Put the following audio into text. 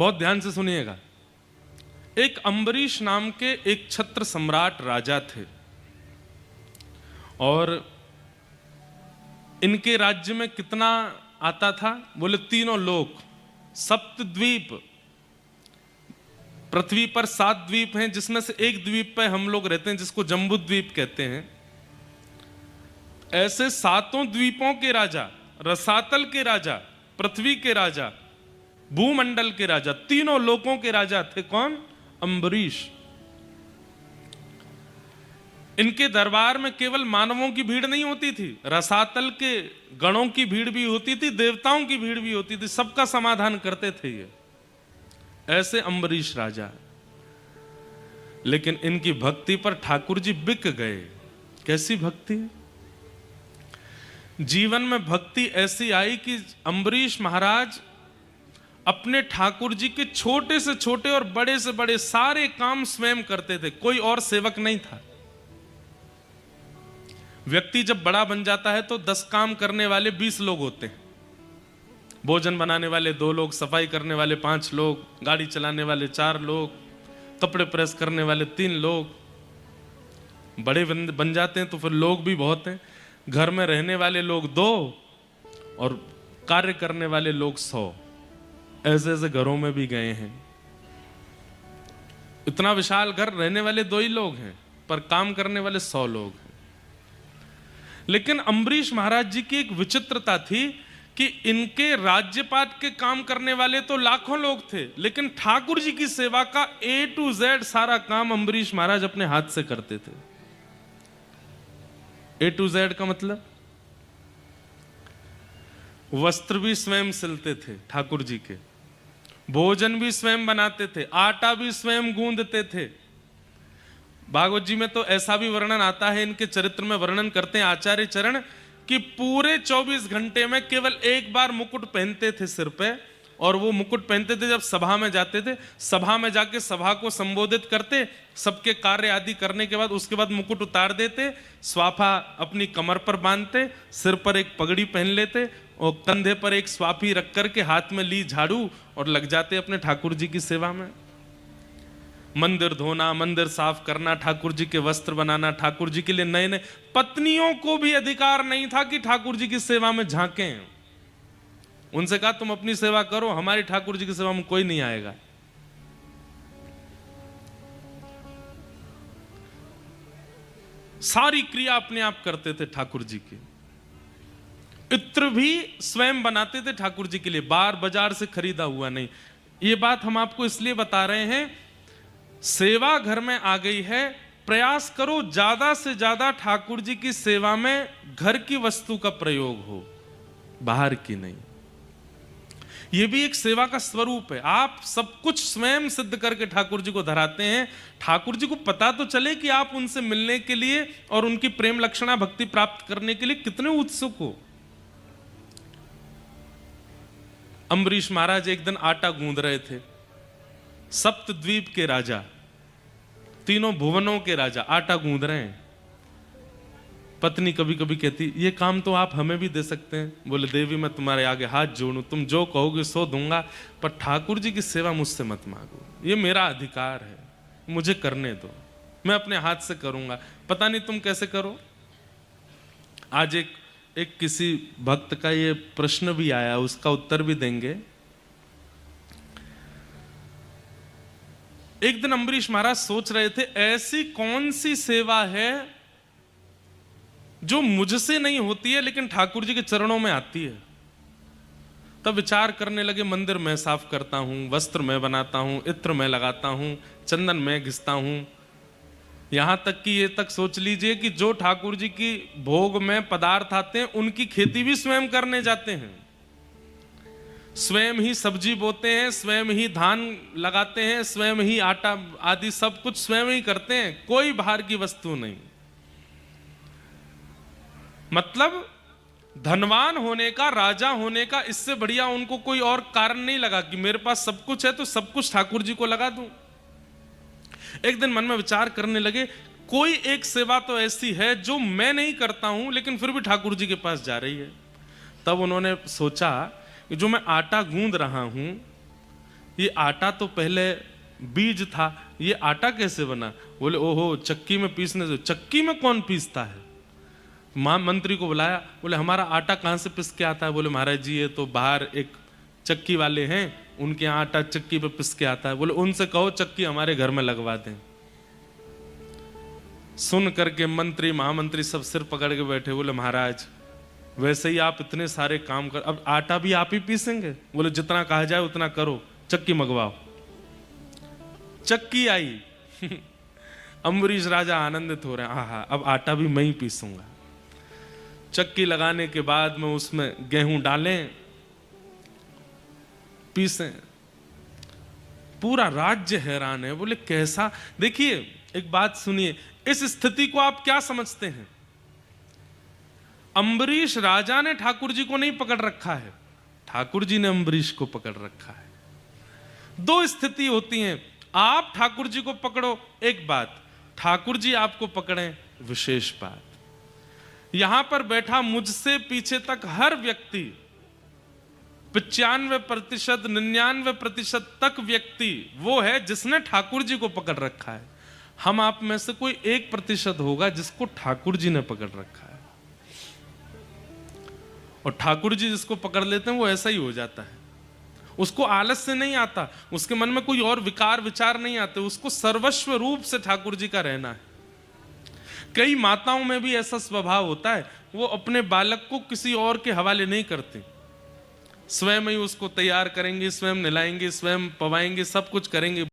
बहुत ध्यान से सुनिएगा। एक अम्बरीश नाम के एक छत्र सम्राट राजा थे और इनके राज्य में कितना आता था? बोले तीनों लोक, सप्तद्वीप। पृथ्वी पर 7 द्वीप हैं, जिसमें से एक द्वीप पे हम लोग रहते हैं जिसको जम्बू द्वीप कहते हैं। ऐसे 7 द्वीपों के राजा, रसातल के राजा, पृथ्वी के राजा, भूमंडल के राजा, तीनों लोकों के राजा थे। कौन? अम्बरीश। इनके दरबार में केवल मानवों की भीड़ नहीं होती थी, रसातल के गणों की भीड़ भी होती थी, देवताओं की भीड़ भी होती थी, सबका समाधान करते थे ये। ऐसे अम्बरीश राजा। लेकिन इनकी भक्ति पर ठाकुर जी बिक गए। कैसी भक्ति? जीवन में भक्ति ऐसी आई कि अम्बरीश महाराज अपने ठाकुर जी के छोटे से छोटे और बड़े से बड़े सारे काम स्वयं करते थे, कोई और सेवक नहीं था। व्यक्ति जब बड़ा बन जाता है तो 10 काम करने वाले 20 लोग होते हैं। भोजन बनाने वाले 2 लोग, सफाई करने वाले 5 लोग, गाड़ी चलाने वाले 4 लोग, कपड़े प्रेस करने वाले 3 लोग। बड़े बन जाते हैं तो फिर लोग भी बहुत हैं। घर में रहने वाले लोग 2 और कार्य करने वाले लोग 100। ऐसे ऐसे घरों में भी गए हैं। इतना विशाल घर, रहने वाले 2 ही लोग हैं पर काम करने वाले 100 लोग हैं। लेकिन अम्बरीश महाराज जी की एक विचित्रता थी कि इनके राज्यपाट के काम करने वाले तो लाखों लोग थे, लेकिन ठाकुर जी की सेवा का A to Z सारा काम अम्बरीश महाराज अपने हाथ से करते थे। A to Z का मतलब, वस्त्र भी स्वयं सिलते थे ठाकुर जी के, भोजन भी स्वयं बनाते थे, आटा भी स्वयं गूंदते थे। भागवत जी में तो ऐसा भी वर्णन आता है, इनके चरित्र में वर्णन करते हैं आचार्य चरण कि पूरे 24 घंटे में केवल एक बार मुकुट पहनते थे सिर पे, और वो मुकुट पहनते थे जब सभा में जाते थे। सभा में जाके सभा को संबोधित करते, सबके कार्य आदि करने के बाद उसके बाद मुकुट उतार देते, स्वाफा अपनी कमर पर बांधते, सिर पर एक पगड़ी पहन लेते और कंधे पर एक स्वाफी रख करके हाथ में ली झाड़ू और लग जाते अपने ठाकुर जी की सेवा में। मंदिर धोना, मंदिर साफ करना, ठाकुर जी के वस्त्र बनाना, ठाकुर जी के लिए नए नए। पत्नियों को भी अधिकार नहीं था कि ठाकुर जी की सेवा में झांकें। उनसे कहा तुम अपनी सेवा करो, हमारी ठाकुर जी की सेवा में कोई नहीं आएगा। सारी क्रिया अपने आप करते थे ठाकुर जी की। इत्र भी स्वयं बनाते थे ठाकुर जी के लिए, बाजार से खरीदा हुआ नहीं। ये बात हम आपको इसलिए बता रहे हैं, सेवा घर में आ गई है, प्रयास करो ज्यादा से ज्यादा ठाकुर जी की सेवा में घर की वस्तु का प्रयोग हो, बाहर की नहीं। यह भी एक सेवा का स्वरूप है। आप सब कुछ स्वयं सिद्ध करके ठाकुर जी को धराते हैं। ठाकुर जी को पता तो चले कि आप उनसे मिलने के लिए और उनकी प्रेम लक्षणा भक्ति प्राप्त करने के लिए कितने उत्सुक हो। अम्बरीश महाराज एक दिन आटा गूंद रहे थे। सप्तद्वीप के राजा, तीनों भुवनों के राजा आटा गूंद रहे हैं। पत्नी कभी कभी कहती ये काम तो आप हमें भी दे सकते हैं। बोले देवी मैं तुम्हारे आगे हाथ जोड़ूं, तुम जो कहोगे सो दूंगा, पर ठाकुर जी की सेवा मुझसे मत मांगो, ये मेरा अधिकार है, मुझे करने दो, मैं अपने हाथ से करूंगा। पता नहीं तुम कैसे करो। आज एक किसी भक्त का ये प्रश्न भी आया, उसका उत्तर भी देंगे। एक दिन अम्बरीश महाराज सोच रहे थे ऐसी कौन सी सेवा है जो मुझसे नहीं होती है लेकिन ठाकुर जी के चरणों में आती है। तब विचार करने लगे, मंदिर मैं साफ करता हूं, वस्त्र मैं बनाता हूं, इत्र मैं लगाता हूं, चंदन मैं घिसता हूं, यहां तक कि ये तक सोच लीजिए कि जो ठाकुर जी की भोग में पदार्थ आते हैं उनकी खेती भी स्वयं करने जाते हैं, स्वयं ही सब्जी बोते हैं, स्वयं ही धान लगाते हैं, स्वयं ही आटा आदि सब कुछ स्वयं ही करते हैं, कोई बाहर की वस्तु नहीं। मतलब धनवान होने का, राजा होने का इससे बढ़िया उनको कोई और कारण नहीं लगा कि मेरे पास सब कुछ है तो सब कुछ ठाकुर जी को लगा दूं। एक दिन मन में विचार करने लगे, कोई एक सेवा तो ऐसी है जो मैं नहीं करता हूं लेकिन फिर भी ठाकुर जी के पास जा रही है। तब उन्होंने सोचा कि जो मैं आटा गूंद रहा हूं ये आटा तो पहले बीज था, ये आटा कैसे बना? बोले ओहो, चक्की में पीसने से। चक्की में कौन पीसता है? मंत्री को बुलाया, बोले हमारा आटा कहाँ से पिस के आता है? बोले महाराज जी ये तो बाहर एक चक्की वाले हैं, उनके यहाँ आटा चक्की पे पिस के आता है। बोले उनसे कहो चक्की हमारे घर में लगवा दें। सुन करके मंत्री महामंत्री सब सिर पकड़ के बैठे। बोले महाराज वैसे ही आप इतने सारे काम कर, अब आटा भी आप ही पीसेंगे? बोले जितना कहा जाए उतना करो, चक्की मंगवाओ। चक्की आई। अम्बरीश राजा आनंदित हो रहे हैं, आहा अब आटा भी मैं ही पीसूंगा। चक्की लगाने के बाद में उसमें गेहूं डालें, पीसें। पूरा राज्य हैरान है। बोले कैसा? देखिए एक बात सुनिए, इस स्थिति को आप क्या समझते हैं? अम्बरीश राजा ने ठाकुर जी को नहीं पकड़ रखा है, ठाकुर जी ने अम्बरीश को पकड़ रखा है। दो स्थिति होती हैं, आप ठाकुर जी को पकड़ो एक बात, ठाकुर जी आपको पकड़ें विशेष बात। यहां पर बैठा मुझसे पीछे तक हर व्यक्ति 95% 99% तक व्यक्ति वो है जिसने ठाकुर जी को पकड़ रखा है। हम आप में से कोई 1% होगा जिसको ठाकुर जी ने पकड़ रखा है। और ठाकुर जी जिसको पकड़ लेते हैं वो ऐसा ही हो जाता है। उसको आलस से नहीं आता, उसके मन में कोई और विकार विचार नहीं आते, उसको सर्वस्व रूप से ठाकुर जी का रहना है। कई माताओं में भी ऐसा स्वभाव होता है, वो अपने बालक को किसी और के हवाले नहीं करती, स्वयं ही उसको तैयार करेंगे, स्वयं नहलाएंगे, स्वयं पवाएंगे, सब कुछ करेंगे।